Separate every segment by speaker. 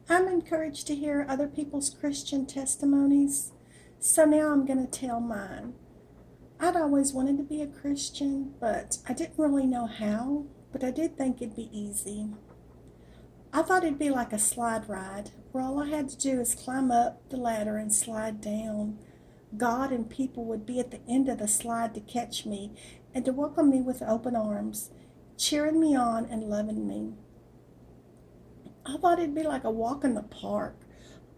Speaker 1: I'm encouraged to hear other people's Christian testimonies, so now I'm going to tell mine. I'd always wanted to be a Christian, but I didn't really know how, but I did think it'd be easy. I thought it'd be like a slide ride, where all I had to do is climb up the ladder and slide down. God and people would be at the end of the slide to catch me and to welcome me with open arms, cheering me on and loving me. I thought it'd be like a walk in the park.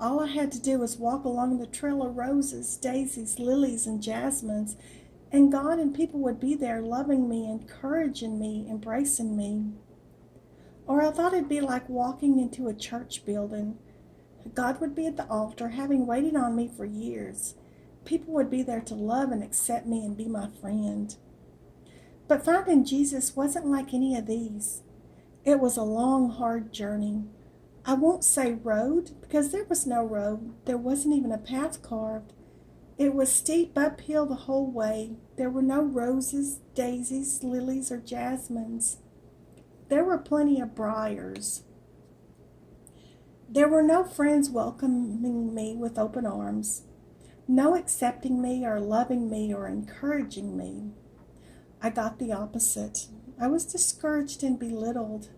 Speaker 1: All I had to do was walk along the trail of roses, daisies, lilies, and jasmines, and God and people would be there loving me, encouraging me, embracing me. Or I thought it'd be like walking into a church building. God would be at the altar, having waited on me for years. People would be there to love and accept me and be my friend. But finding Jesus wasn't like any of these. It was a long, hard journey. I won't say road, because there was no road. There wasn't even a path carved. It was steep uphill the whole way. There were no roses, daisies, lilies, or jasmines. There were plenty of briars. There were no friends welcoming me with open arms, no accepting me or loving me or encouraging me. I got the opposite. I was discouraged and belittled.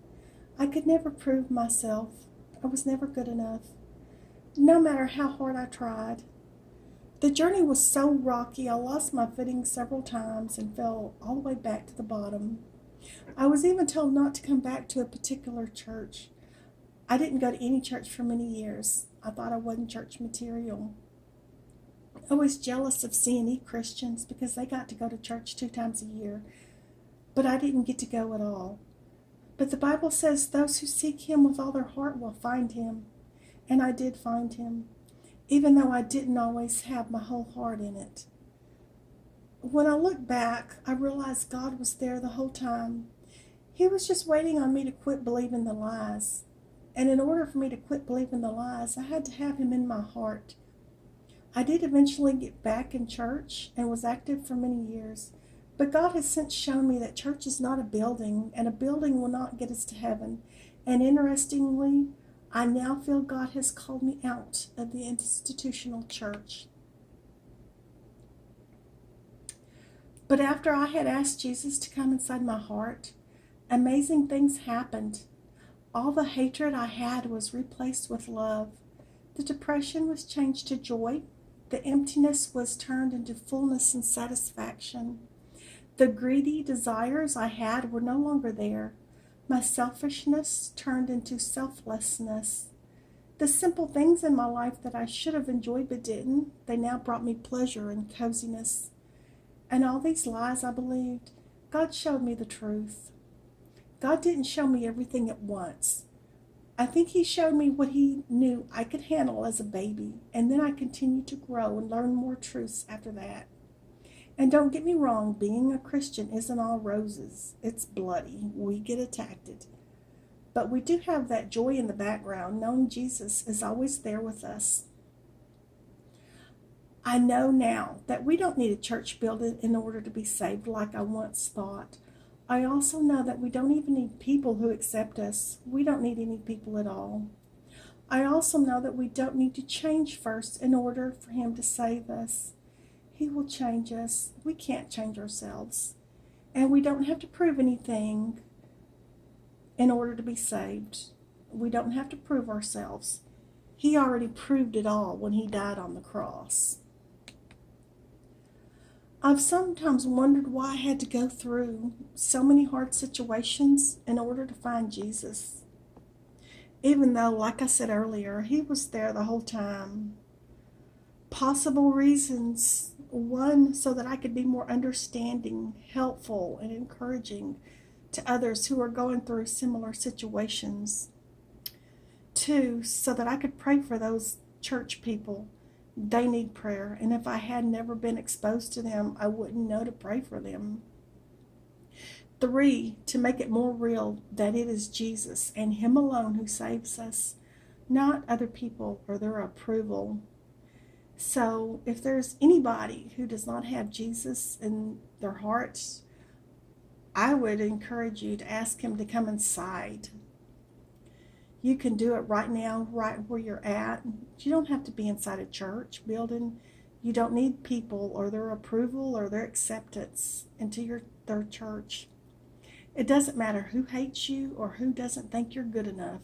Speaker 1: I could never prove myself. I was never good enough, no matter how hard I tried. The journey was so rocky, I lost my footing several times and fell all the way back to the bottom. I was even told not to come back to a particular church. I didn't go to any church for many years. I thought I wasn't church material. I was jealous of C&E Christians because they got to go to church 2 times a year, but I didn't get to go at all. But the Bible says those who seek him with all their heart will find him. And I did find him, even though I didn't always have my whole heart in it. When I look back, I realized God was there the whole time. He was just waiting on me to quit believing the lies. And in order for me to quit believing the lies, I had to have him in my heart. I did eventually get back in church and was active for many years. But God has since shown me that church is not a building, and a building will not get us to heaven. And interestingly, I now feel God has called me out of the institutional church. But after I had asked Jesus to come inside my heart, amazing things happened. All the hatred I had was replaced with love. The depression was changed to joy. The emptiness was turned into fullness and satisfaction. The greedy desires I had were no longer there. My selfishness turned into selflessness. The simple things in my life that I should have enjoyed but didn't, they now brought me pleasure and coziness. And all these lies I believed, God showed me the truth. God didn't show me everything at once. I think he showed me what he knew I could handle as a baby, and then I continued to grow and learn more truths after that. And don't get me wrong, being a Christian isn't all roses. It's bloody. We get attacked. But we do have that joy in the background, knowing Jesus is always there with us. I know now that we don't need a church building in order to be saved like I once thought. I also know that we don't even need people who accept us. We don't need any people at all. I also know that we don't need to change first in order for him to save us. He will change us. We can't change ourselves. And we don't have to prove anything in order to be saved. We don't have to prove ourselves. He already proved it all when he died on the cross. I've sometimes wondered why I had to go through so many hard situations in order to find Jesus. Even though, like I said earlier, he was there the whole time. Possible reasons: one, so that I could be more understanding, helpful, and encouraging to others who are going through similar situations. Two, so that I could pray for those church people. They need prayer, and if I had never been exposed to them, I wouldn't know to pray for them. Three, to make it more real that it is Jesus and him alone who saves us, not other people or their approval. So if there's anybody who does not have Jesus in their hearts, I would encourage you to ask him to come inside. You can do it right now, right where you're at. You don't have to be inside a church building. You don't need people or their approval or their acceptance into their church. It doesn't matter who hates you or who doesn't think you're good enough.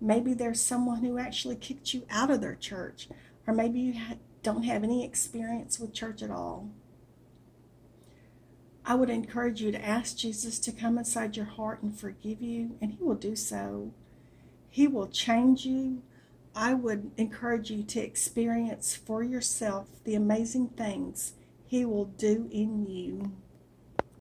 Speaker 1: Maybe there's someone who actually kicked you out of their church, or maybe you don't have any experience with church at all. I would encourage you to ask Jesus to come inside your heart and forgive you, and He will do so. He will change you. I would encourage you to experience for yourself the amazing things He will do in you.